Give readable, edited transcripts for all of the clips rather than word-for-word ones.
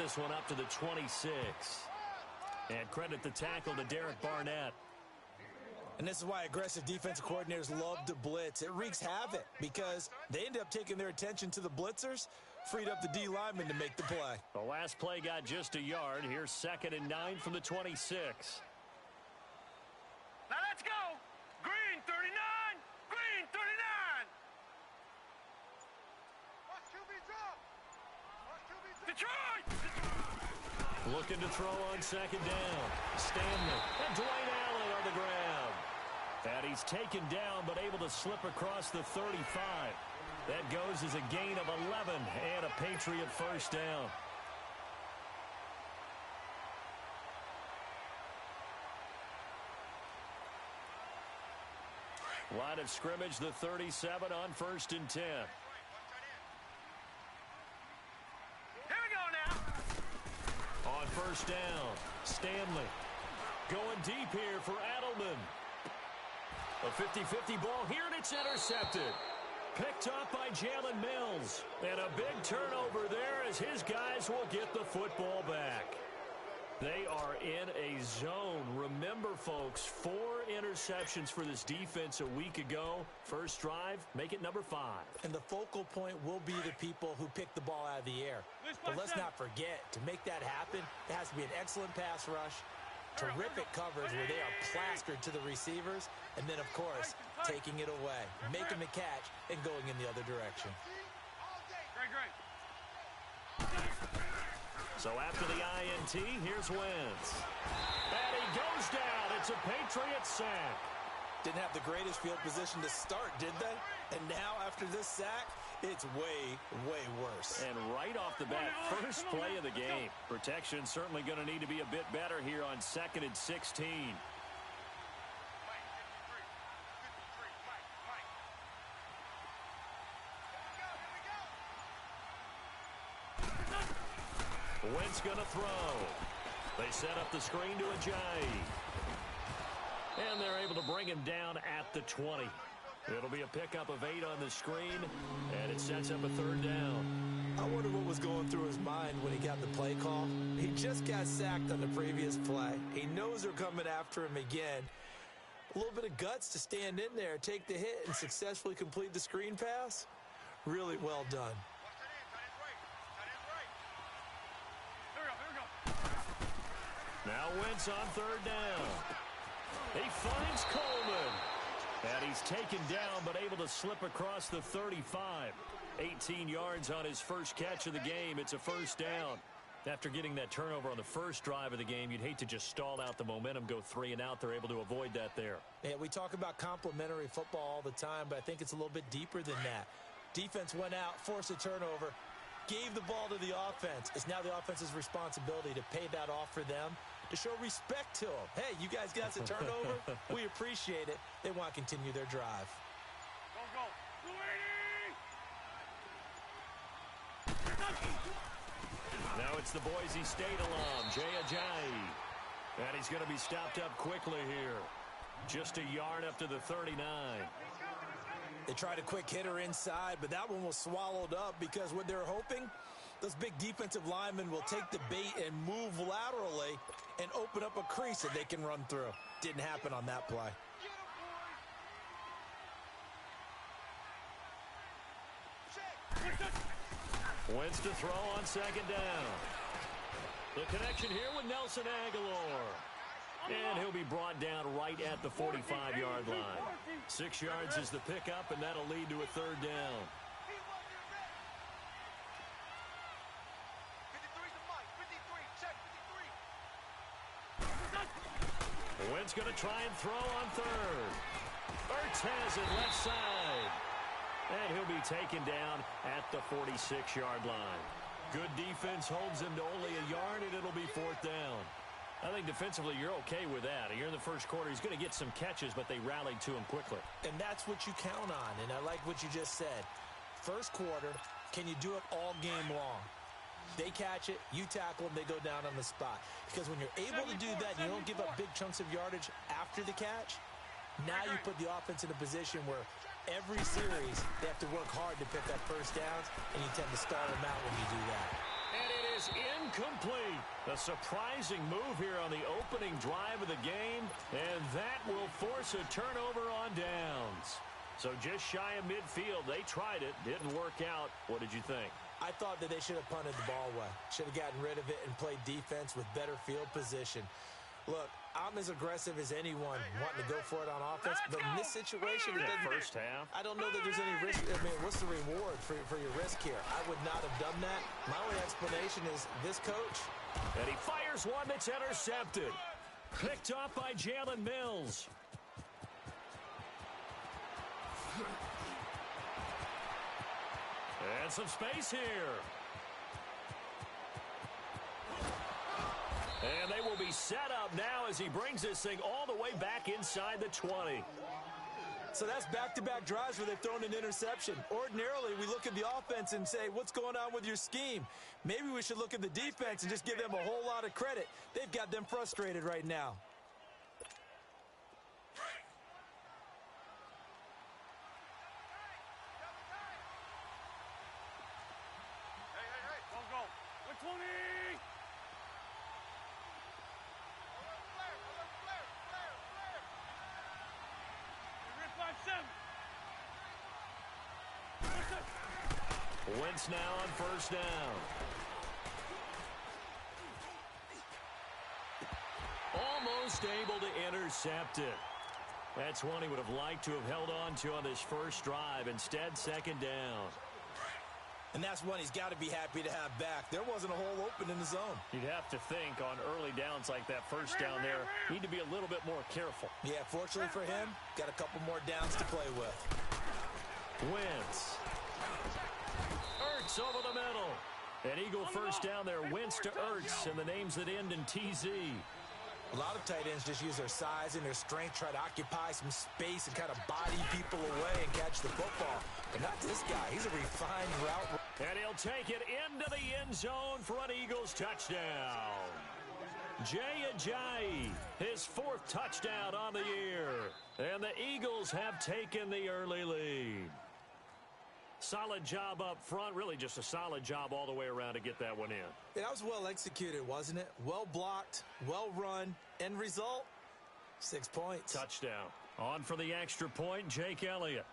this one up to the 26. And credit the tackle to Derek Barnett. And this is why aggressive defensive coordinators love to blitz. It wreaks havoc because they end up taking their attention to the blitzers, freed up the D lineman to make the play. The last play got just a yard. Here's 2nd and 9 from the 26. Now let's go. Green 39. Green 39. Detroit! Looking to throw on 2nd down. Stanley and Dwayne Allen on the ground. And he's taken down but able to slip across the 35. That goes as a gain of 11 and a Patriot first down. Line of scrimmage, the 37 on 1st and 10. Here we go now. On 1st down, Stanley going deep here for Adelman. A 50-50 ball here, and it's intercepted. Picked up by Jalen Mills. And a big turnover there as his guys will get the football back. They are in a zone. Remember, folks, 4 interceptions for this defense a week ago. First drive, make it number 5. And the focal point will be the people who pick the ball out of the air. But let's not forget, to make that happen, there has to be an excellent pass rush, terrific coverage where they are plastered to the receivers, and then, of course, taking it away, making the catch, and going in the other direction. Great. So after the INT, here's Wentz. And he goes down. It's a Patriot sack. Didn't have the greatest field position to start, did they? And now, after this sack, it's way, way worse. And right off the bat, first play of the game. Protection certainly going to need to be a bit better here on 2nd and 16. Wentz going to throw. They set up the screen to Ajayi. And they're able to bring him down at the 20. It'll be a pickup of 8 on the screen, and it sets up a 3rd down. I wonder what was going through his mind when he got the play call. He just got sacked on the previous play. He knows they're coming after him again. A little bit of guts to stand in there, take the hit, and successfully complete the screen pass. Really well done. Now Wentz on 3rd down. He finds Coleman. And he's taken down but able to slip across the 35. 18 yards on his first catch of the game. It's a 1st down. After getting that turnover on the first drive of the game, you'd hate to just stall out the momentum, go 3 and out. They're able to avoid that there. Yeah, we talk about complementary football all the time, but I think it's a little bit deeper than that. Defense went out, forced a turnover, gave the ball to the offense. It's now the offense's responsibility to pay that off for them, to show respect to them. Hey, you guys got us a turnover. We appreciate it. They want to continue their drive. Go. Now it's the Boise State alum, Jay Ajayi. And he's going to be stopped up quickly here. Just a yard up to the 39. They tried a quick hitter inside, but that one was swallowed up because what they're hoping, those big defensive linemen will take the bait and move laterally and open up a crease that they can run through. Didn't happen on that play. Wentz to throw on 2nd down. The connection here with Nelson Aguilar. And he'll be brought down right at the 45-yard line. 6 yards is the pickup, and that'll lead to a 3rd down. Wentz going to try and throw on 3rd. Ertz has it left side. And he'll be taken down at the 46-yard line. Good defense holds him to only a yard, and it'll be 4th down. I think defensively you're okay with that. Here in the first quarter, he's going to get some catches, but they rallied to him quickly. And that's what you count on, and I like what you just said. First quarter, can you do it all game long? They catch it, you tackle them, they go down on the spot. Because when you're able to do that, you don't give up big chunks of yardage after the catch. Now you put the offense in a position where every series they have to work hard to pick up first downs, and you tend to stall them out when you do that. And it is incomplete. A surprising move here on the opening drive of the game, and that will force a turnover on downs. So just shy of midfield. They tried it. Didn't work out. What did you think? I thought that they should have punted the ball away. Should have gotten rid of it and played defense with better field position. Look, I'm as aggressive as anyone wanting to go for it on offense, but in this situation, it doesn't. First half. I don't know that there's any risk. I mean, what's the reward for your risk here? I would not have done that. My only explanation is this coach. And he fires one that's intercepted. Picked off by Jalen Mills. And some space here. And they will be set up now as he brings this thing all the way back inside the 20. So that's back-to-back drives where they've thrown an interception. Ordinarily, we look at the offense and say, what's going on with your scheme? Maybe we should look at the defense and just give them a whole lot of credit. They've got them frustrated right now. Hey, go. 120! Wentz now on first down. Almost able to intercept it. That's one he would have liked to have held on to on this first drive. Instead, second down. And that's one he's got to be happy to have back. There wasn't a hole open in the zone. You'd have to think on early downs like that first down there, need to be a little bit more careful. Yeah, fortunately for him, got a couple more downs to play with. Wentz. Ertz over the middle. An Eagle first down there. Wentz to Ertz, and the names that end in TZ. A lot of tight ends just use their size and their strength, try to occupy some space and kind of body people away and catch the football. But not this guy. He's a refined route. And he'll take it into the end zone for an Eagles touchdown. Jay Ajayi, his fourth touchdown on the year. And the Eagles have taken the early lead. Solid job up front, really just a solid job all the way around to get that one in. That was well executed, wasn't it? Well blocked, well run. End result, 6 points. Touchdown. On for the extra point, Jake Elliott.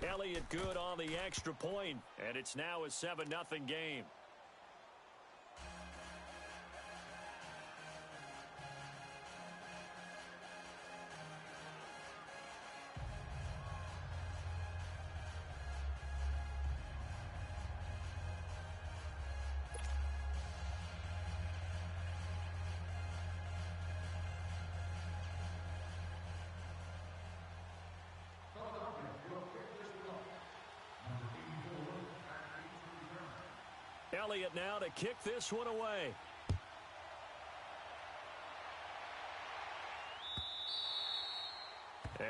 Elliott good on the extra point, and it's now a 7-0 game. Elliott now to kick this one away.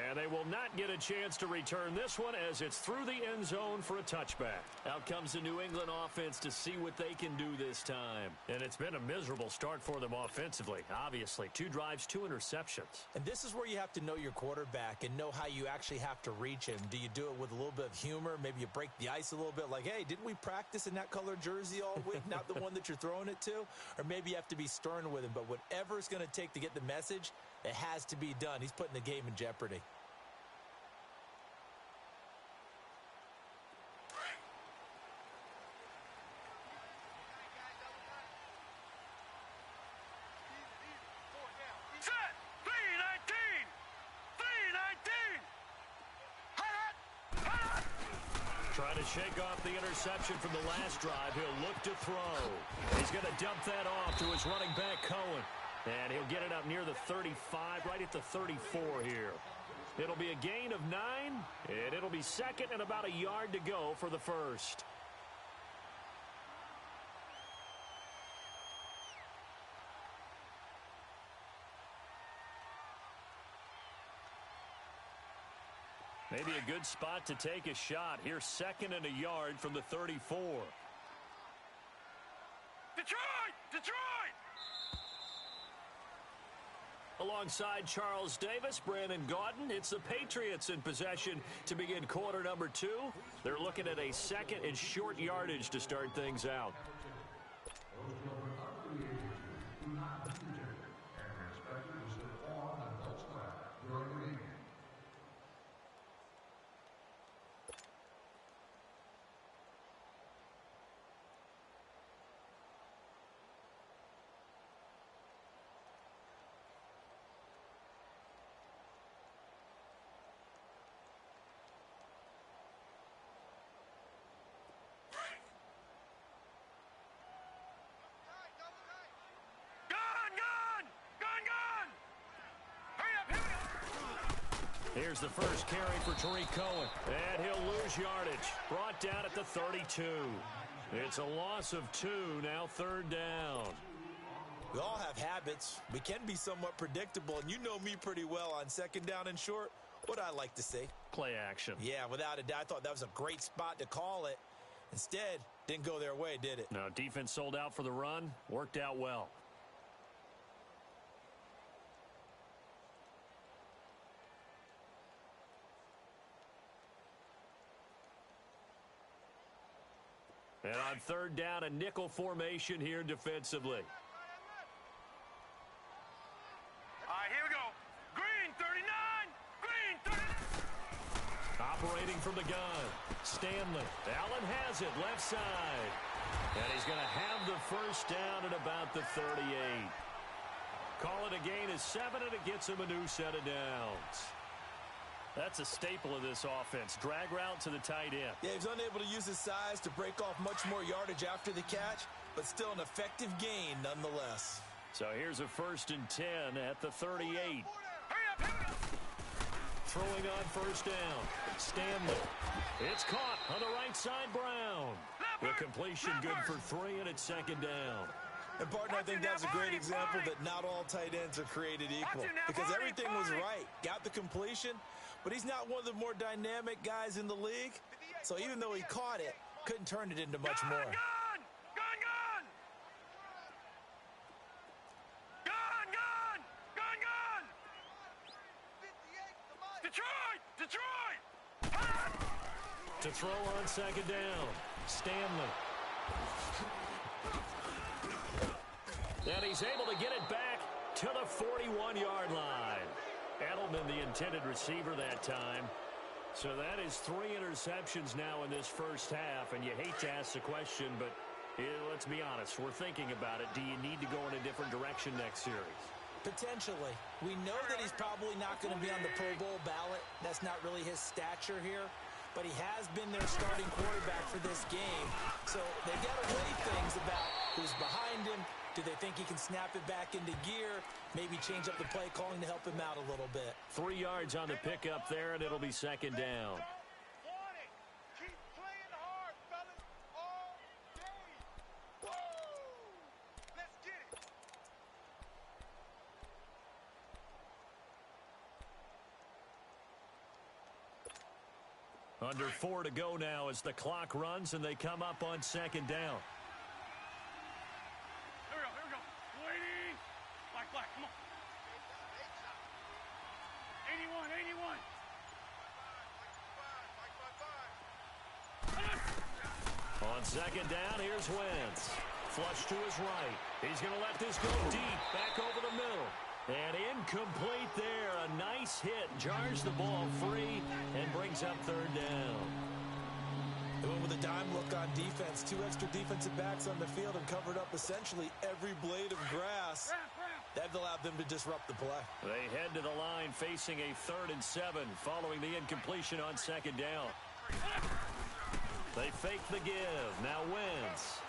And they will not get a chance to return this one as it's through the end zone for a touchback. Out comes the New England offense to see what they can do this time. And it's been a miserable start for them offensively. Obviously, 2 drives, 2 interceptions. And this is where you have to know your quarterback and know how you actually have to reach him. Do you do it with a little bit of humor? Maybe you break the ice a little bit like, hey, didn't we practice in that color jersey all week? Not the one that you're throwing it to? Or maybe you have to be stern with him. But whatever it's going to take to get the message, it has to be done. He's putting the game in jeopardy. Trying to shake off the interception from the last drive. He'll look to throw. He's going to dump that off to his running back, Cohen. And he'll get it up near the 35, right at the 34 here. It'll be a gain of 9, and it'll be second and about a yard to go for the first. Maybe a good spot to take a shot. Here's 2nd and a yard from the 34. Detroit! Detroit! Alongside Charles Davis, Brandon Gaudin, it's the Patriots in possession to begin quarter number 2. They're looking at a 2nd and short yardage to start things out. Here's the first carry for Tariq Cohen. And he'll lose yardage. Brought down at the 32. It's a loss of 2, now 3rd down. We all have habits. We can be somewhat predictable, and you know me pretty well on 2nd down and short. What I like to say? Play action. Yeah, without a doubt, I thought that was a great spot to call it. Instead, didn't go their way, did it? No, defense sold out for the run. Worked out well. And on 3rd down, a nickel formation here defensively. All right, here we go. Green, 39. Green, 39. Operating from the gun. Stanley. Allen has it, left side. And he's going to have the first down at about the 38. Call it a gain of 7, and it gets him a new set of downs. That's a staple of this offense. Drag route to the tight end. Yeah, he's unable to use his size to break off much more yardage after the catch, but still an effective gain nonetheless. So here's a 1st and 10 at the 38. Hurry up, hurry up. Throwing on 1st down. Stanley. It's caught on the right side, Brown. The completion good for 3, and it's 2nd down. And, partner, I think that's a great example that not all tight ends are created equal. Because everything was right. Got the completion, but he's not one of the more dynamic guys in the league. So even though he caught it, couldn't turn it into much more. Gun! Gun, gun! Gun, gun! Gun, gun! Detroit! Detroit! To throw on 2nd down. Stanley. And he's able to get it back to the 41-yard line. Edelman, the intended receiver that time. So that is 3 interceptions now in this first half, and you hate to ask the question, but let's be honest, we're thinking about it. Do you need to go in a different direction next series? Potentially. We know that he's probably not going to be on the Pro Bowl ballot. That's not really his stature here. But he has been their starting quarterback for this game. So they've got to weigh things about who's behind him. Do they think he can snap it back into gear? Maybe change up the play calling to help him out a little bit. 3 yards on the pickup there, and it'll be 2nd down. Keep playing hard, fellas, all day. Woo! Let's get it. Under 4 to go now as the clock runs, and they come up on 2nd down. Here we go. Waiting. Black, come on. 81. On 2nd down, here's Wentz. Flush to his right. He's going to let this go deep, back over the middle. And incomplete there. A nice hit. Jars the ball free and brings up 3rd down. They went with a dime look on defense. 2 extra defensive backs on the field and covered up essentially every blade of grass. That allowed them to disrupt the play. They head to the line facing a 3rd and 7 following the incompletion on 2nd down. They fake the give. Now Wentz.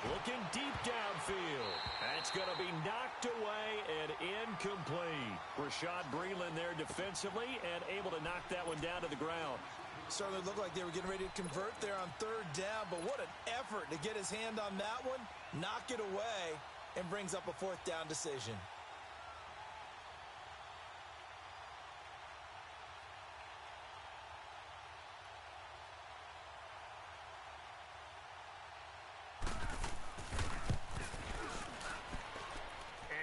Looking deep downfield. That's going to be knocked away and incomplete. Rashad Breeland there defensively and able to knock that one down to the ground. Certainly looked like they were getting ready to convert there on 3rd down, but what an effort to get his hand on that one, knock it away, and brings up a 4th down decision.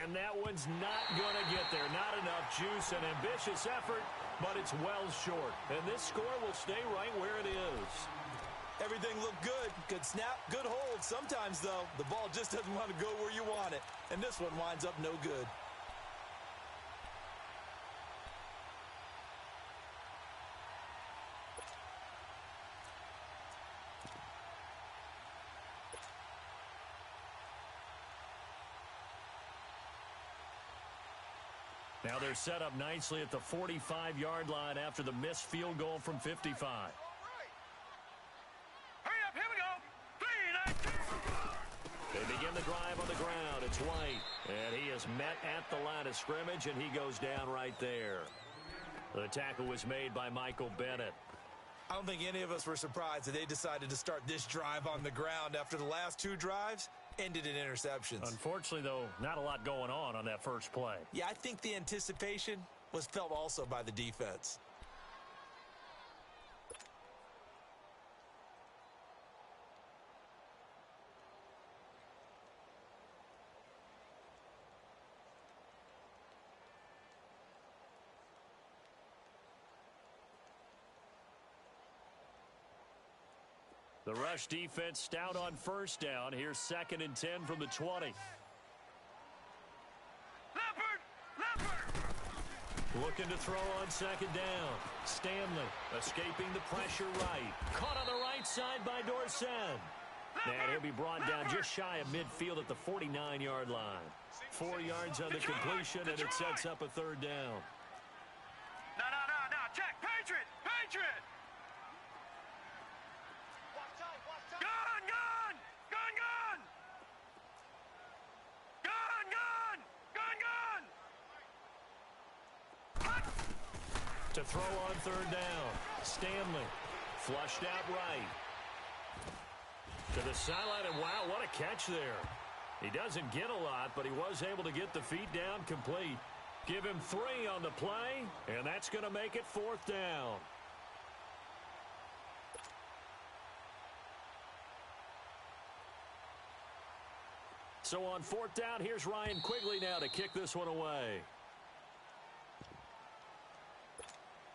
And that one's not going to get there. Not enough juice. An ambitious effort, but it's well short. And this score will stay right where it is. Everything looked good. Good snap, good hold. Sometimes, though, the ball just doesn't want to go where you want it. And this one winds up no good. Now they're set up nicely at the 45-yard line after the missed field goal from 55. Hurry up, here we go. 3, 9, 2. They begin the drive on the ground. It's White, and he is met at the line of scrimmage, and he goes down right there. The tackle was made by Michael Bennett. I don't think any of us were surprised that they decided to start this drive on the ground after the last two drives ended in interceptions. Unfortunately, though, not a lot going on that first play. Yeah, I think the anticipation was felt also by the defense. The rush defense stout on first down. Here's 2nd and 10 from the 20. Looking to throw on 2nd down. Stanley escaping the pressure right. Caught on the right side by Dorsett. And he'll be brought down just shy of midfield at the 49-yard line. 4 yards on the completion, and it sets up a 3rd down. No. Check. Patriot. To throw on 3rd down. Stanley flushed out right. To the sideline, and wow, what a catch there. He doesn't get a lot, but he was able to get the feet down complete. Give him 3 on the play, and that's going to make it 4th down. So on 4th down, here's Ryan Quigley now to kick this one away.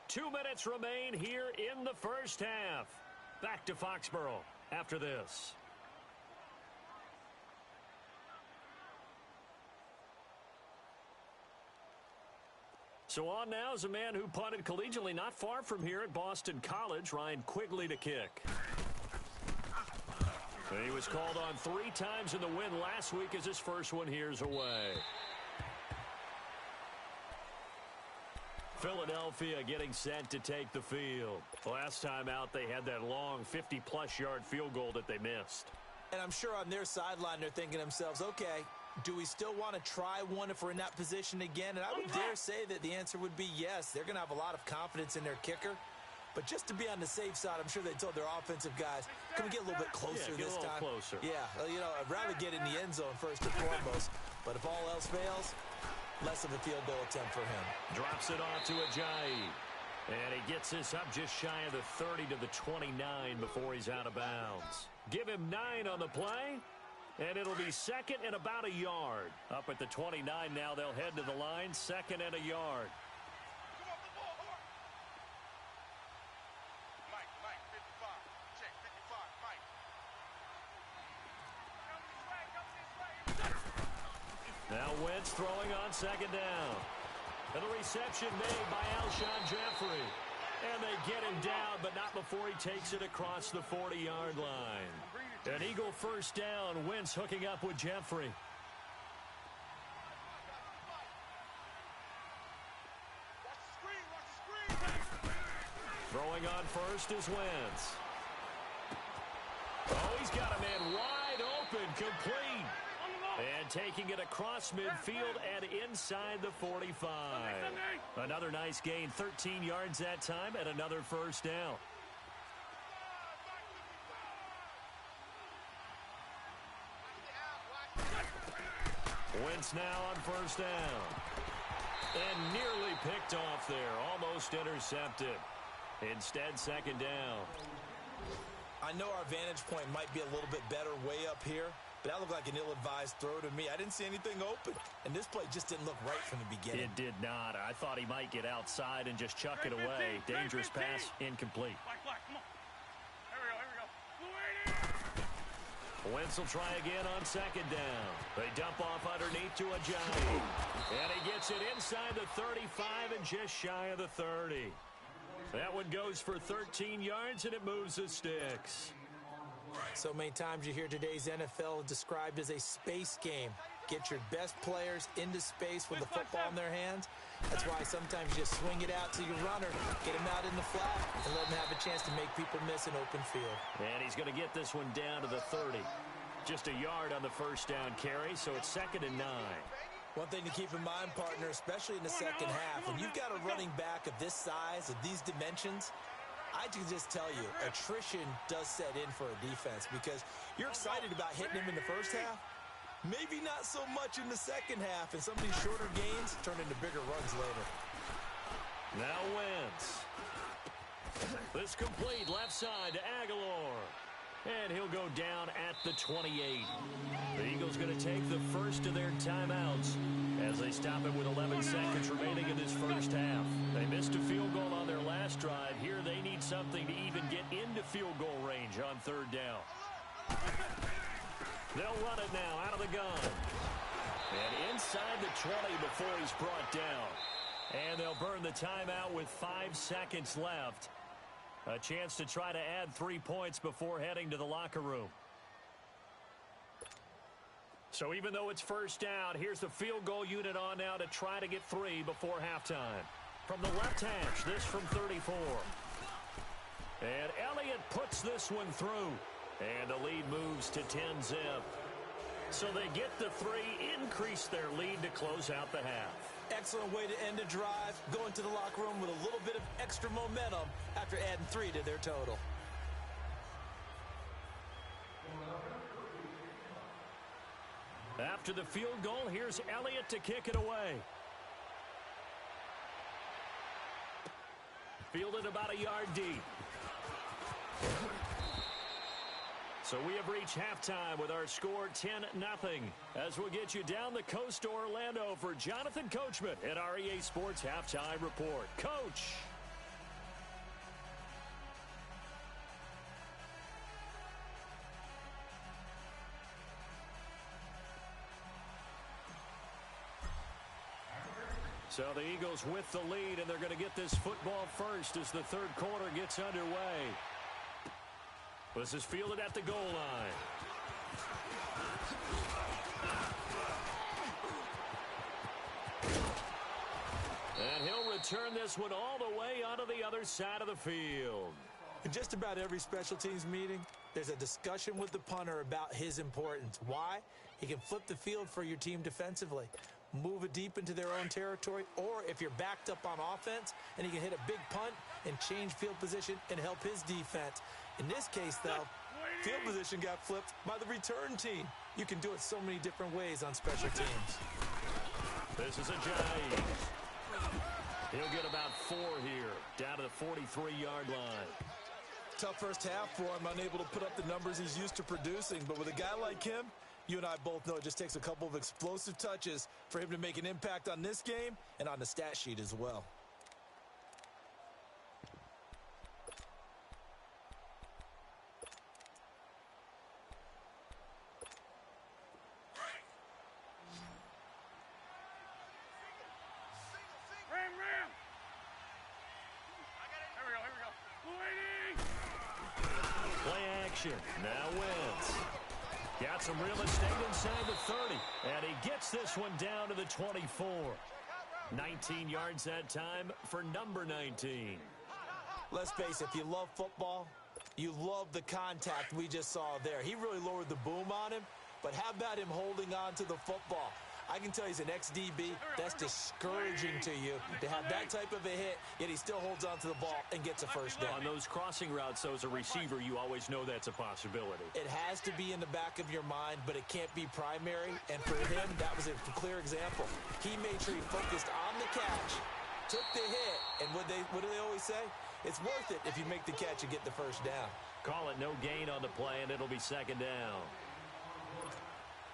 2 minutes remain here in the first half. Back to Foxborough after this. So on now is a man who punted collegiately not far from here at Boston College, Ryan Quigley to kick. He was called on 3 times in the win last week as his first one here's away. Philadelphia getting set to take the field. Last time out, they had that long 50-plus yard field goal that they missed. And I'm sure on their sideline, they're thinking to themselves, okay, do we still want to try one if we're in that position again? And I would dare say that the answer would be yes. They're going to have a lot of confidence in their kicker. But just to be on the safe side, I'm sure they told their offensive guys, can we get a little bit closer this time? Closer. Yeah, I'd rather get in the end zone first and foremost. But if all else fails, less of a field goal attempt for him. Drops it off to Ajayi. And he gets this up just shy of the 30 to the 29 before he's out of bounds. Give him 9 on the play, and it'll be 2nd and about a yard. Up at the 29 now, they'll head to the line, 2nd and a yard. Mike, 55. Check, 55, Mike. Now Wentz throwing on 2nd down. And a reception made by Alshon Jeffrey. And they get him down, but not before he takes it across the 40-yard line. An Eagle first down. Wentz hooking up with Jeffrey. Throwing on first is Wentz. Oh, he's got a man wide open, complete. And taking it across midfield and inside the 45. Another nice gain, 13 yards that time, and another first down. Wentz now on first down. And nearly picked off there, almost intercepted. Instead, 2nd down. I know our vantage point might be a little bit better way up here, but that looked like an ill-advised throw to me. I didn't see anything open, and this play just didn't look right from the beginning. It did not. I thought he might get outside and just chuck it away. Dangerous pass, incomplete. Black, come on. Here we go. Wentz will try again on second down. They dump off underneath to Ajayi. And he gets it inside the 35 and just shy of the 30. That one goes for 13 yards, and it moves the sticks. So many times you hear today's NFL described as a space game. Get your best players into space with the football in their hands. That's why sometimes you just swing it out to your runner, get him out in the flat, and let him have a chance to make people miss an open field. And he's going to get this one down to the 30. Just a yard on the first down carry, so it's 2nd and 9. One thing to keep in mind, partner, especially in the second half, when you've got a running back of this size, of these dimensions, I can just tell you, attrition does set in for a defense because you're excited about hitting him in the first half. Maybe not so much in the second half, and some of these shorter gains turn into bigger runs later. Now Wentz. This complete left side to Aguilar. And he'll go down at the 28. The Eagles going to take the first of their timeouts as they stop it with 11 seconds remaining in this first half. They missed a field goal on their last drive. Here they need something to even get into field goal range on third down. They'll run it now out of the gun. And inside the 20 before he's brought down. And they'll burn the timeout with 5 seconds left. A chance to try to add 3 points before heading to the locker room. So even though it's first down, here's the field goal unit on now to try to get 3 before halftime. From the left hash, this from 34. And Elliott puts this one through. And the lead moves to 10-zip. So they get the 3, increase their lead to close out the half. Excellent way to end a drive, going to the locker room with a little bit of extra momentum after adding 3 to their total. After the field goal, here's Elliott to kick it away. Fielded about a yard deep. So we have reached halftime with our score 10-0 as we'll get you down the coast to Orlando for Jonathan Coachman at our EA Sports Halftime Report. Coach. So the Eagles with the lead, and they're going to get this football first as the third quarter gets underway. This is fielded at the goal line. And he'll return this one all the way onto the other side of the field. In just about every special teams meeting, there's a discussion with the punter about his importance. Why? He can flip the field for your team defensively, move it deep into their own territory, or if you're backed up on offense, and he can hit a big punt and change field position and help his defense. In this case, though, field position got flipped by the return team. You can do it so many different ways on special teams. This is Ajayi. He'll get about 4 here, down to the 43-yard line. Tough first half for him, unable to put up the numbers he's used to producing. But with a guy like him, you and I both know it just takes a couple of explosive touches for him to make an impact on this game and on the stat sheet as well. Now Wentz. Got some real estate inside the 30. And he gets this one down to the 24. 19 yards that time for number 19. Let's face it, if you love football, you love the contact we just saw there. He really lowered the boom on him, but how about him holding on to the football? I can tell he's an ex-DB. That's discouraging to you to have that type of a hit, yet he still holds on to the ball and gets a first down. On those crossing routes, though, as a receiver, you always know that's a possibility. It has to be in the back of your mind, but it can't be primary. And for him, that was a clear example. He made sure he focused on the catch, took the hit, and what do they always say? It's worth it if you make the catch and get the first down. Call it no gain on the play, and it'll be second down.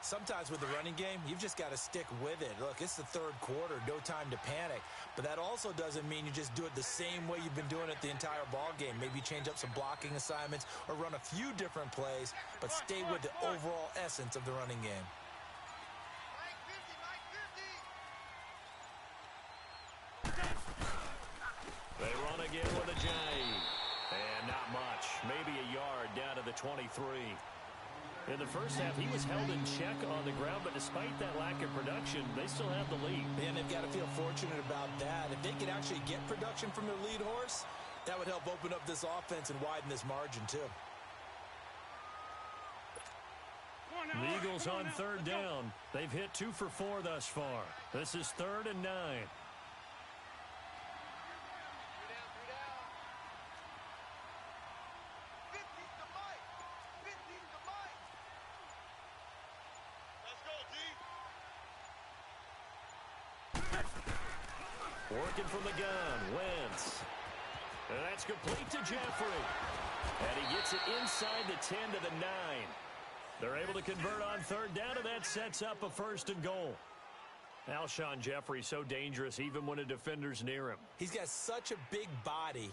Sometimes with the running game, you've just got to stick with it. Look, it's the third quarter, no time to panic. But that also doesn't mean you just do it the same way you've been doing it the entire ball game. Maybe change up some blocking assignments or run a few different plays, but stay with the overall essence of the running game. They run again with a J. And not much. Maybe a yard down to the 23. In the first half, he was held in check on the ground, but despite that lack of production, they still have the lead. And they've got to feel fortunate about that. If they could actually get production from their lead horse, that would help open up this offense and widen this margin, too. The Eagles on third down. They've hit 2 for 4 thus far. This is 3rd and 9. Working from the gun, Wentz. And that's complete to Jeffrey. And he gets it inside the 10 to the 9. They're able to convert on third down, and that sets up a 1st and goal. Alshon Jeffrey so dangerous even when a defender's near him. He's got such a big body,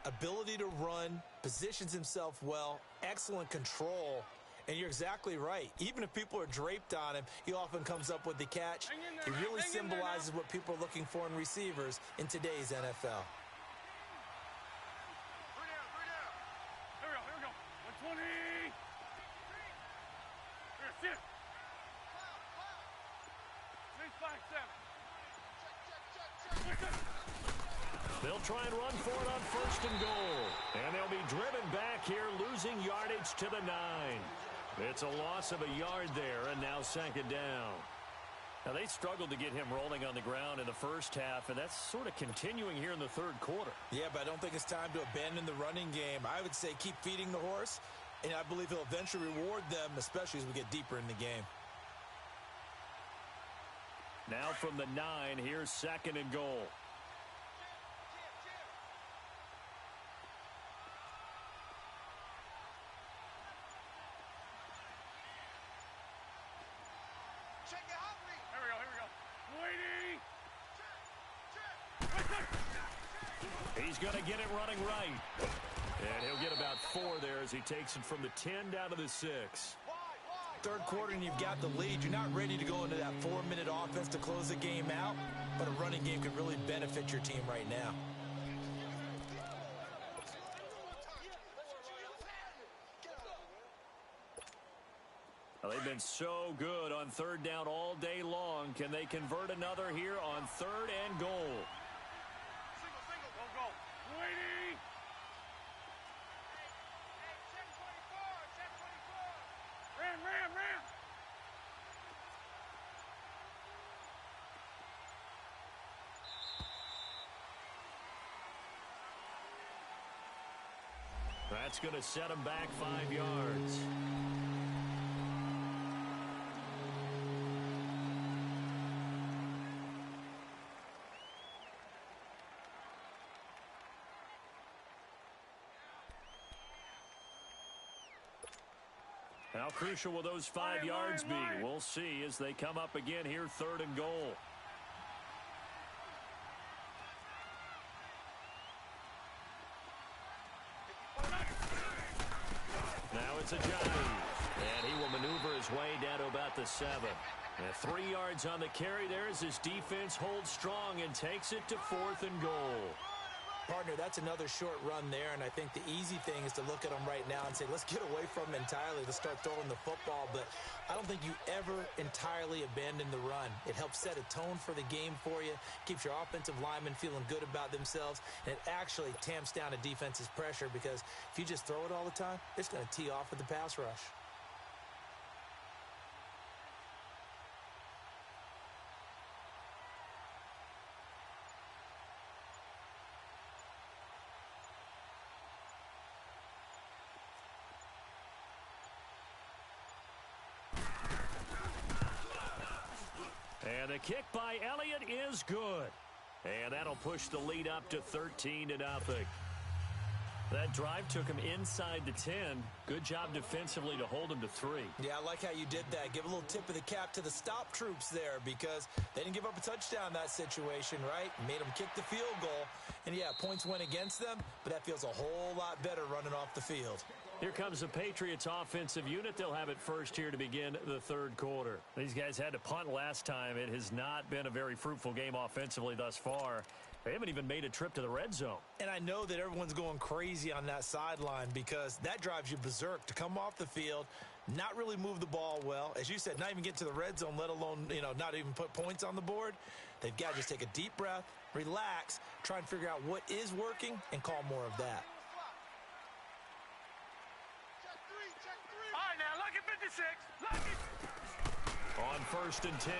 ability to run, positions himself well, excellent control. And you're exactly right. Even if people are draped on him, he often comes up with the catch. He really symbolizes what people are looking for in receivers in today's NFL. Here we go. 120. Here, sit. 6, 5, 7. They'll try and run for it on 1st and goal. And they'll be driven back here, losing yardage to the 9. It's a loss of a yard there, and now 2nd down. Now, they struggled to get him rolling on the ground in the first half, and that's sort of continuing here in the 3rd quarter. Yeah, but I don't think it's time to abandon the running game. I would say keep feeding the horse, and I believe he'll eventually reward them, especially as we get deeper in the game. Now from the 9, here's 2nd and goal. He's going to get it running right. And he'll get about 4 there as he takes it from the 10 down to the 6. 3rd quarter and you've got the lead. You're not ready to go into that 4-minute offense to close the game out, but a running game could really benefit your team right now. Well, they've been so good on 3rd down all day long. Can they convert another here on 3rd and goal? That's going to set him back 5 yards. How crucial will those 5 yards be? We'll see as they come up again here, 3rd and goal. Now it's a Johnny, and he will maneuver his way down to about the 7. And 3 yards on the carry there as his defense holds strong and takes it to 4th and goal. Partner, that's another short run there, and I think the easy thing is to look at them right now and say, let's get away from them entirely. Let's start throwing the football, but I don't think you ever entirely abandon the run. It helps set a tone for the game for you, keeps your offensive linemen feeling good about themselves, and it actually tamps down a defense's pressure because if you just throw it all the time, it's going to tee off with the pass rush. And the kick by Elliott is good. And that'll push the lead up to 13-0. That drive took him inside the 10. Good job defensively to hold him to 3. Yeah, I like how you did that. Give a little tip of the cap to the stop troops there because they didn't give up a touchdown in that situation, right? Made them kick the field goal. And, yeah, points went against them, but that feels a whole lot better running off the field. Here comes the Patriots offensive unit. They'll have it first here to begin the third quarter. These guys had to punt last time. It has not been a very fruitful game offensively thus far. They haven't even made a trip to the red zone. And I know that everyone's going crazy on that sideline because that drives you berserk to come off the field, not really move the ball well. As you said, not even get to the red zone, let alone, not even put points on the board. They've got to just take a deep breath, relax, try and figure out what is working, and call more of that. All right, now, lucky 56. Lucky. On 1st and 10,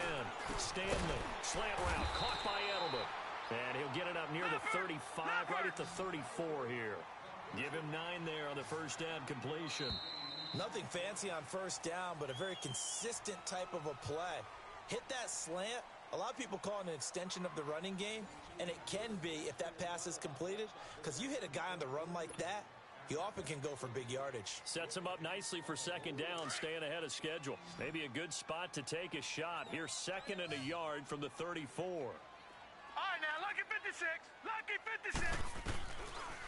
Stanley, slant route, caught by Edelman. And he'll get it up near the 35, right at the 34 here. Give him 9 there on the first down completion. Nothing fancy on first down, but a very consistent type of a play. Hit that slant. A lot of people call it an extension of the running game, and it can be if that pass is completed, because you hit a guy on the run like that, he often can go for big yardage. Sets him up nicely for second down, staying ahead of schedule. Maybe a good spot to take a shot. Here's 2nd and a yard from the 34. All right, now, lucky 56. Lucky 56.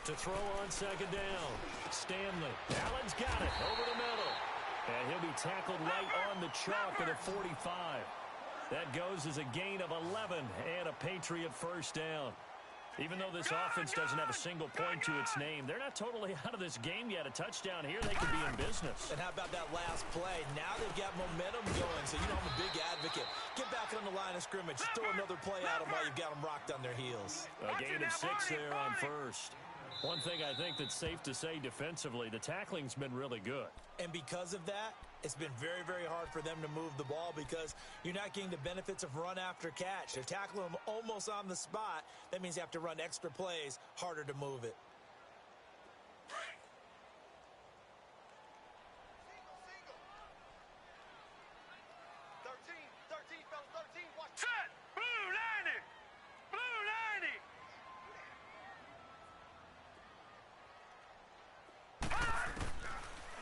To throw on second down, Stanley. Allen's got it over the middle. And he'll be tackled right on the chalk at a 45. That goes as a gain of 11 and a Patriot first down. Even though this offense doesn't have a single point to its name, they're not totally out of this game yet. A touchdown here, they could be in business. And how about that last play? Now they've got momentum going, so I'm a big advocate. Get back on the line of scrimmage. Throw another play at them while you've got them rocked on their heels. A gain of 6 there on first. One thing I think that's safe to say defensively, the tackling's been really good. And because of that, it's been very, very hard for them to move the ball because you're not getting the benefits of run after catch. They're tackling them almost on the spot. That means you have to run extra plays, harder to move it. Set. Blue 90. Blue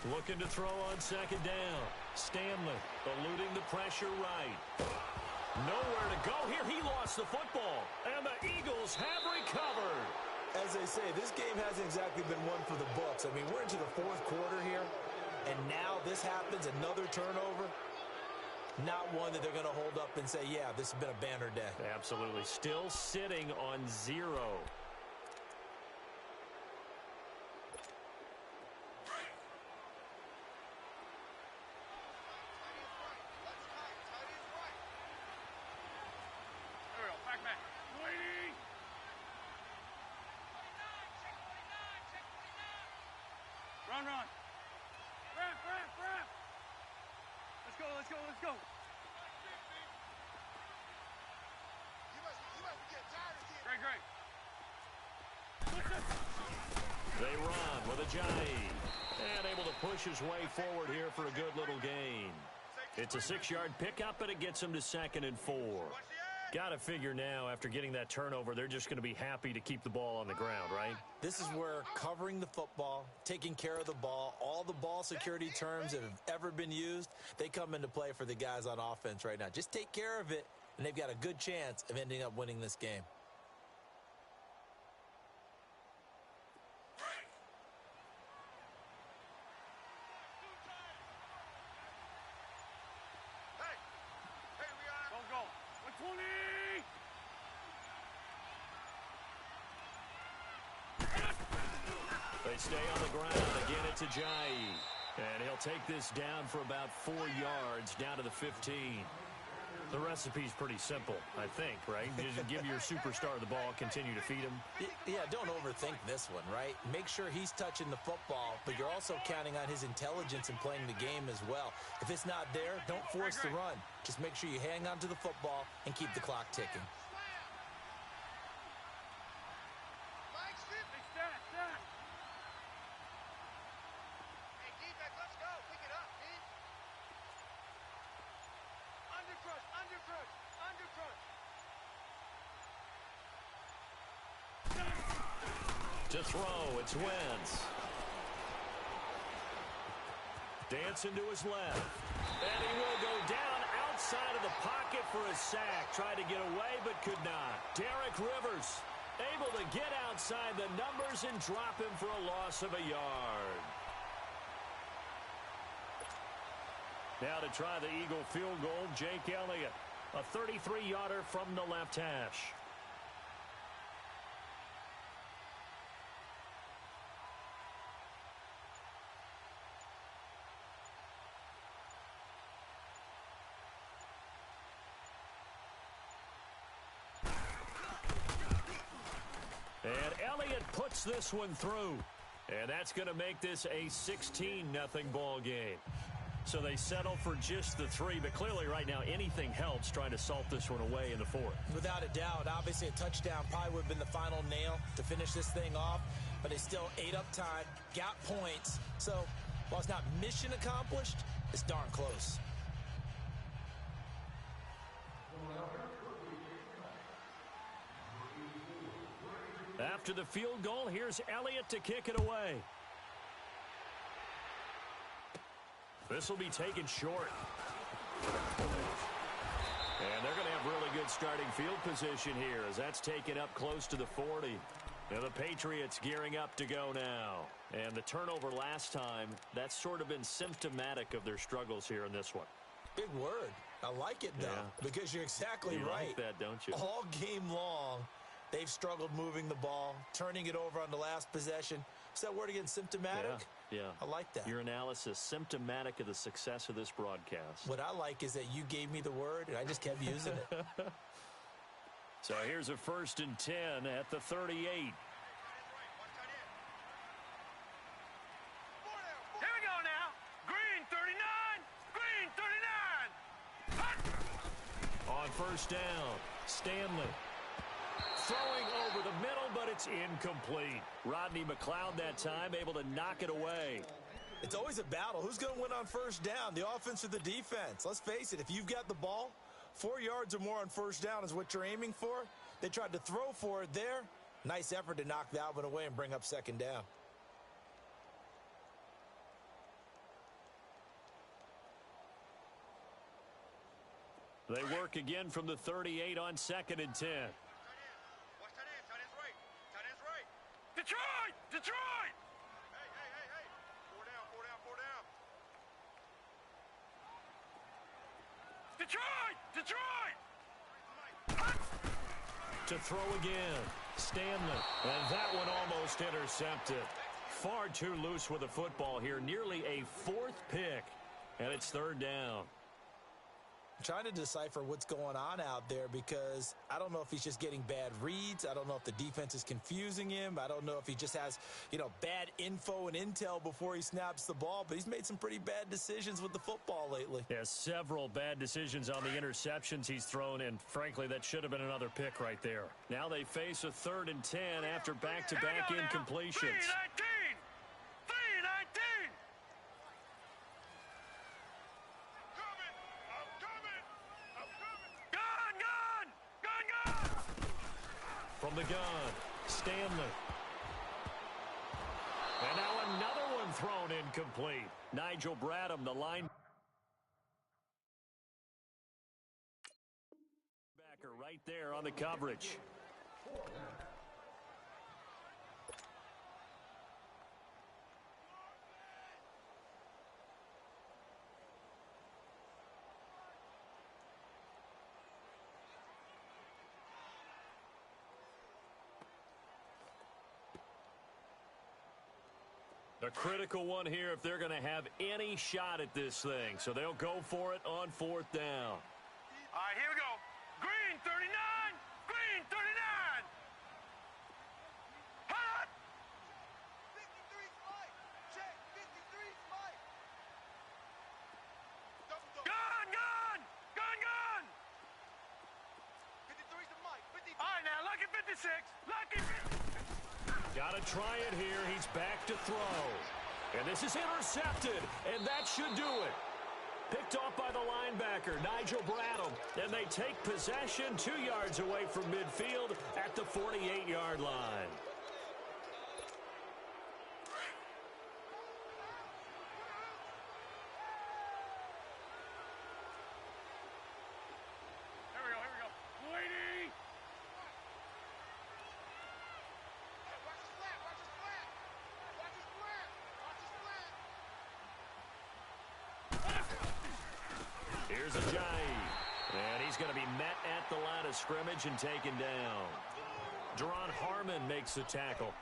90. Looking to throw on second down. Stanley eluding the pressure right. Nowhere to go here. He lost the football. And the Eagles have recovered. As they say, this game hasn't exactly been one for the books. I mean, we're into the fourth quarter here, and now this happens, another turnover. Not one that they're going to hold up and say, yeah, this has been a banner day. Absolutely. Still sitting on 0. Run. Rap. Let's go. Great. They run with Ajayi. And able to push his way forward here for a good little gain. It's a 6-yard pickup, and it gets him to 2nd and 4. Got to figure now, after getting that turnover, they're just going to be happy to keep the ball on the ground, right? This is where covering the football, taking care of the ball, all the ball security terms that have ever been used, they come into play for the guys on offense right now. Just take care of it, and they've got a good chance of ending up winning this game. They stay on the ground. Again, it's Ajayi. And he'll take this down for about 4 yards, down to the 15. The recipe's pretty simple, I think, right? Just give your superstar the ball, continue to feed him. Yeah, don't overthink this one, right? Make sure he's touching the football, but you're also counting on his intelligence in playing the game as well. If it's not there, don't force the run. Just make sure you hang on to the football and keep the clock ticking. To throw, it's Wentz. Dancing to his left. And he will go down outside of the pocket for a sack. Tried to get away, but could not. Derek Rivers able to get outside the numbers and drop him for a loss of a yard. Now to try the Eagle field goal, Jake Elliott. A 33-yarder from the left hash. And Elliott puts this one through. And that's going to make this a 16-0 ball game. So they settle for just the 3, but clearly right now anything helps trying to salt this one away in the 4th. Without a doubt, obviously a touchdown probably would have been the final nail to finish this thing off, but they still ate up time, got points. So while it's not mission accomplished, it's darn close. After the field goal, here's Elliott to kick it away. This will be taken short. And they're going to have really good starting field position here as that's taken up close to the 40. Now the Patriots gearing up to go now. And the turnover last time, that's sort of been symptomatic of their struggles here in this one. Big word. I like it, though, because you're exactly right. You like that, don't you? All game long, they've struggled moving the ball, turning it over on the last possession. Is that word again, symptomatic? Yeah. I like that. Your analysis, symptomatic of the success of this broadcast. What I like is that you gave me the word, and I just kept using it. So here's a 1st and 10 at the 38. Here we go now. Green 39. Green 39. On 1st down, Stanley. Throwing over the middle, but it's incomplete. Rodney McLeod that time able to knock it away. It's always a battle. Who's going to win on 1st down, the offense or the defense? Let's face it, if you've got the ball, 4 yards or more on 1st down is what you're aiming for. They tried to throw for it there. Nice effort to knock that one away and bring up 2nd down. They work again from the 38 on 2nd and 10. Detroit! Detroit! Hey. 4 down. Detroit! To throw again, Stanley. And that one almost intercepted. Far too loose with the football here. Nearly a 4th pick. And it's 3rd down. I'm trying to decipher what's going on out there because I don't know if he's just getting bad reads. I don't know if the defense is confusing him. I don't know if he just has, bad info and intel before he snaps the ball. But he's made some pretty bad decisions with the football lately. Yeah, several bad decisions on the interceptions he's thrown, and frankly, that should have been another pick right there. Now they face a 3rd and 10 after back-to-back incompletions. 3-19. From the gun, Stanley. And now another one thrown incomplete. Nigel Bradham, the linebacker right there on the coverage. A critical one here if they're going to have any shot at this thing. So they'll go for it on 4th down. All right, here we go. Green 39. Green 39. Hot. 53's Mike. Check. 53's Mike. Gun. 53's the Mike. 53. All right, now, lucky 56. Lucky 56. Got to try it here. He's back to throw. And this is intercepted, and that should do it. Picked off by the linebacker, Nigel Bradham. And they take possession 2 yards away from midfield at the 48-yard line. Here's Ajayi. And he's going to be met at the line of scrimmage and taken down. Deron Harmon makes the tackle.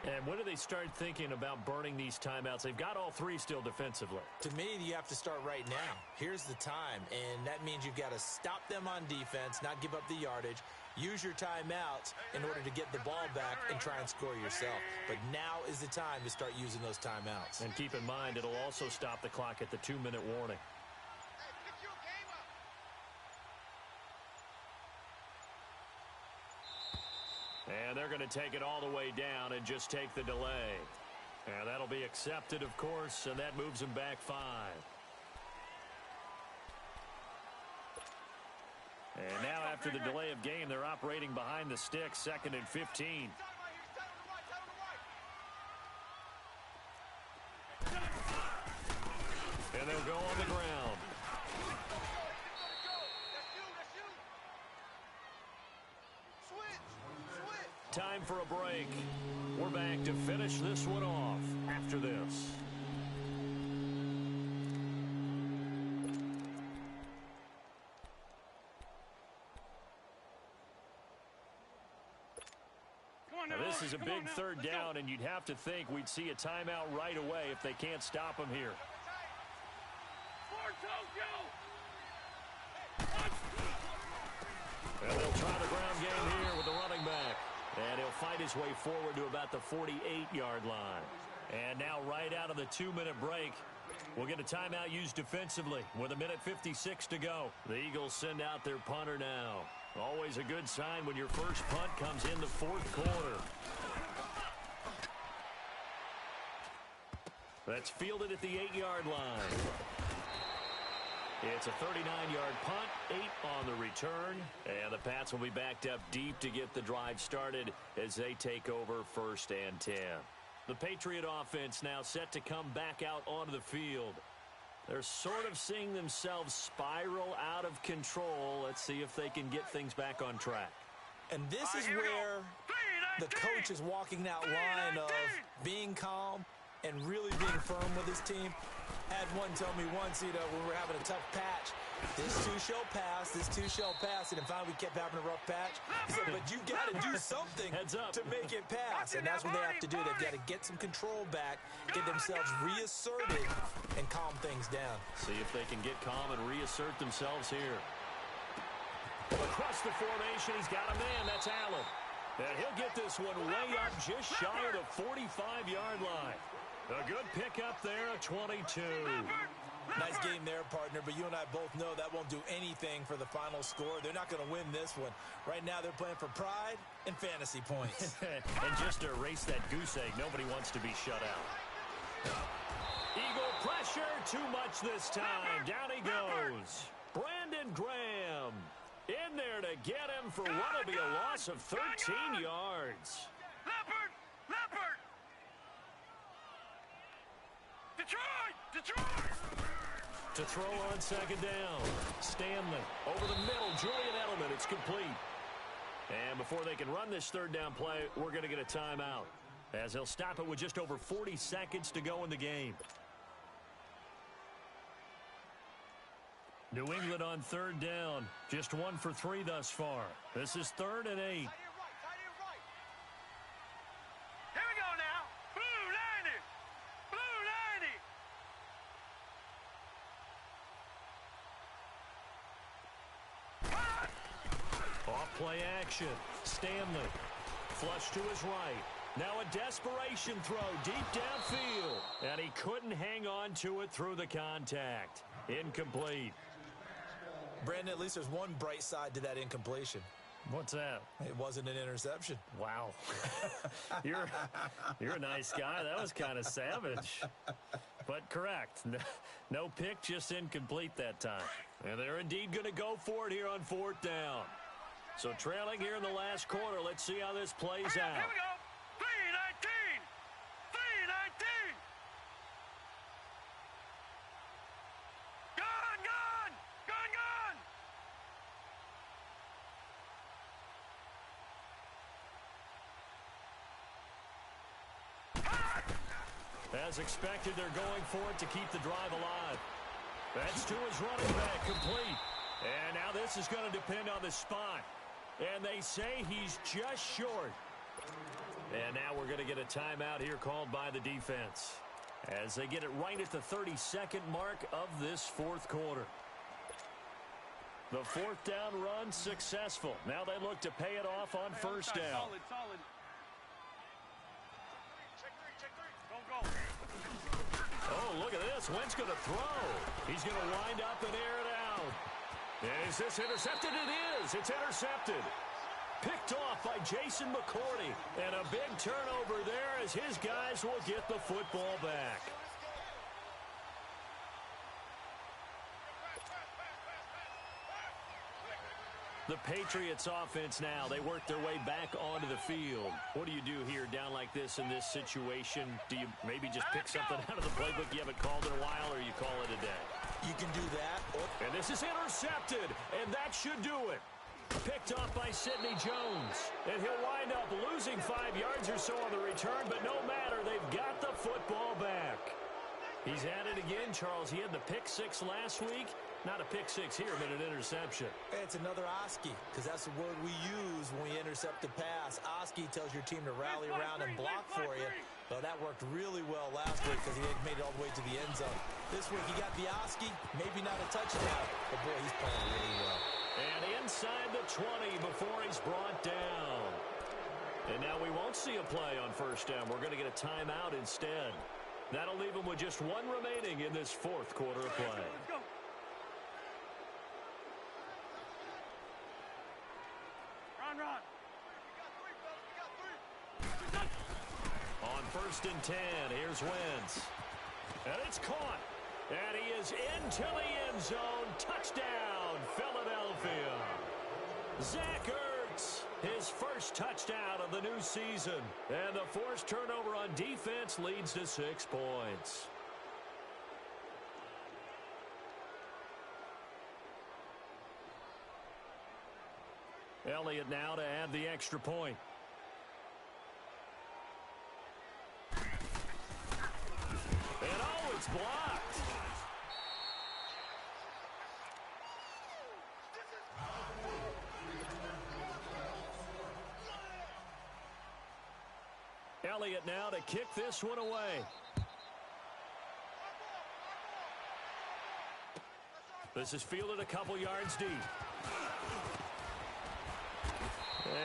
And when do they start thinking about burning these timeouts? They've got all three still defensively. To me, you have to start right now. Here's the time, and that means you've got to stop them on defense, not give up the yardage, use your timeouts in order to get the ball back and try and score yourself. But now is the time to start using those timeouts. And keep in mind, it'll also stop the clock at the 2-minute warning. And they're going to take it all the way down and just take the delay. And that'll be accepted, of course, and that moves them back 5. And now after the delay of game, they're operating behind the sticks, 2nd and 15. And they'll go on the ground. Time for a break. We're back to finish this one off after this. Now, this is a big 3rd down, and you'd have to think we'd see a timeout right away if they can't stop him here. And they'll try the ground game here with the running back. And he'll fight his way forward to about the 48-yard line. And now right out of the 2-minute break, we'll get a timeout used defensively with 1:56 to go. The Eagles send out their punter now. Always a good sign when your first punt comes in the 4th quarter. That's fielded at the 8-yard line. It's a 39-yard punt, 8 on the return, and the Pats will be backed up deep to get the drive started as they take over 1st and 10. The Patriot offense now set to come back out onto the field. They're sort of seeing themselves spiral out of control. Let's see if they can get things back on track. And this is where the coach is walking that line of being calm and really being firm with his team. Had one tell me once, when we were having a tough patch, this too shall pass, this too shall pass, and finally we kept having a rough patch. He said, but you got to do something to make it pass, and that's what they have to do. They've got to get some control back, get themselves reasserted, and calm things down. See if they can get calm and reassert themselves here. Across the formation, he's got a man. That's Allen. And he'll get this one way up just shy of the 45-yard line. A good pickup there, a 22. Nice game there, partner, but you and I both know that won't do anything for the final score. They're not going to win this one. Right now, they're playing for pride and fantasy points. And just to erase that goose egg, nobody wants to be shut out. Eagle pressure, too much this time. Down he goes. Brandon Graham in there to get him for what will be a loss of 13 yards. Leopard! Detroit! To throw on 2nd down. Stanley over the middle. Julian Edelman. It's complete. And before they can run this 3rd down play, we're going to get a timeout, as he'll stop it with just over 40 seconds to go in the game. New England on 3rd down. Just 1 for 3 thus far. This is 3rd and 8. Play action. Stanley. Flush to his right. Now a desperation throw deep downfield. And he couldn't hang on to it through the contact. Incomplete. Brandon, at least there's one bright side to that incompletion. What's that? It wasn't an interception. Wow. You're a nice guy. That was kind of savage. But correct. No pick, just incomplete that time. And they're indeed going to go for it here on 4th down. So trailing here in the last quarter. Let's see how this plays out. Here we go. 3:19. 3:19. Gone. As expected, they're going for it to keep the drive alive. That's to his running back, complete. And now this is going to depend on the spot. And they say he's just short. And now we're going to get a timeout here called by the defense as they get it right at the 32nd mark of this fourth quarter. The fourth down run successful. Now they look to pay it off on first down. Solid. Go. Oh, look at this. Wentz going to throw. He's going to wind up and air it out. And is this intercepted? It is. It's intercepted. Picked off by Jason McCourty. And a big turnover there as his guys will get the football back. The Patriots offense now, they work their way back onto the field. What do you do here down like this in this situation? Do you maybe just pick something out of the playbook you haven't called in a while, or you call it a day? You can do that. And this is intercepted, and that should do it. Picked off by Sidney Jones. And he'll wind up losing 5 yards or so on the return, but no matter, they've got the football back. He's at it again, Charles. He had the pick six last week. Not a pick six here, but an interception. It's another Oski, because that's the word we use when we intercept the pass. Oski tells your team to rally around and block for you. Well, that worked really well last week because he made it all the way to the end zone. This week he got the Oski, maybe not a touchdown, but boy, he's playing really well. And inside the 20 before he's brought down. And now we won't see a play on first down. We're going to get a timeout instead. That'll leave him with just one remaining in this fourth quarter of play. Let's go. Run. On first and 10, here's Wentz. And it's caught. And he is into the end zone. Touchdown, Philadelphia. Zach Ertz, his first touchdown of the new season. And the forced turnover on defense leads to 6 points. Elliott now to add the extra point. And oh, it's blocked. Elliott now to kick this one away. This is fielded a couple yards deep.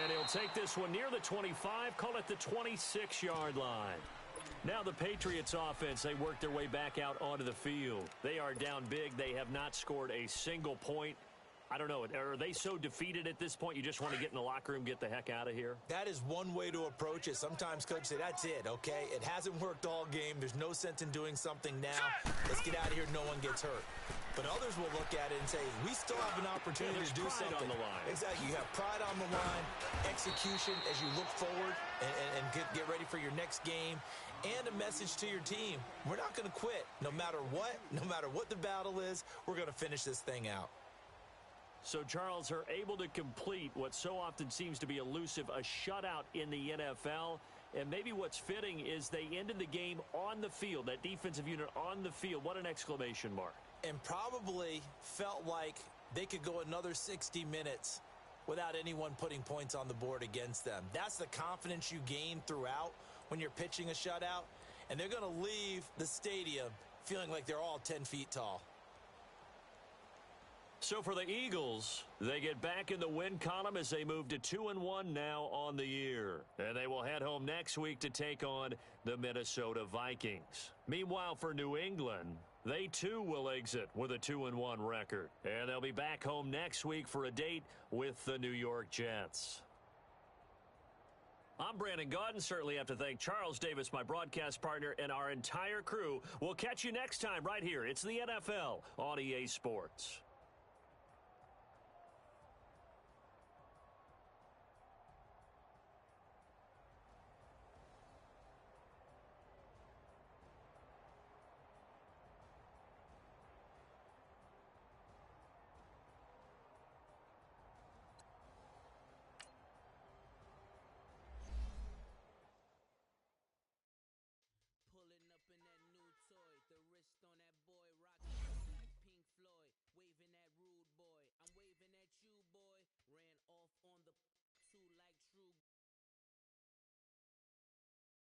And he'll take this one near the 25, call it the 26-yard line. Now the Patriots offense, they work their way back out onto the field. They are down big. They have not scored a single point. I don't know. Are they so defeated at this point you just want to get in the locker room, get the heck out of here? That is one way to approach it. Sometimes coaches say, that's it, okay? It hasn't worked all game. There's no sense in doing something now. Let's get out of here. No one gets hurt. But others will look at it and say, we still have an opportunity to do something. On the line. Exactly. You have pride on the line, execution as you look forward and get ready for your next game, and a message to your team. We're not going to quit. No matter what the battle is, we're going to finish this thing out. So, Charles, are able to complete what so often seems to be elusive, a shutout in the NFL. And maybe what's fitting is they ended the game on the field, that defensive unit on the field. What an exclamation mark. And probably felt like they could go another 60 minutes without anyone putting points on the board against them. That's the confidence you gain throughout when you're pitching a shutout. And they're going to leave the stadium feeling like they're all 10 feet tall. So for the Eagles, they get back in the win column as they move to 2-1 now on the year. And they will head home next week to take on the Minnesota Vikings. Meanwhile, for New England, they too will exit with a 2-1 record. And they'll be back home next week for a date with the New York Jets. I'm Brandon Gaudin. Certainly have to thank Charles Davis, my broadcast partner, and our entire crew. We'll catch you next time right here. It's the NFL on EA Sports.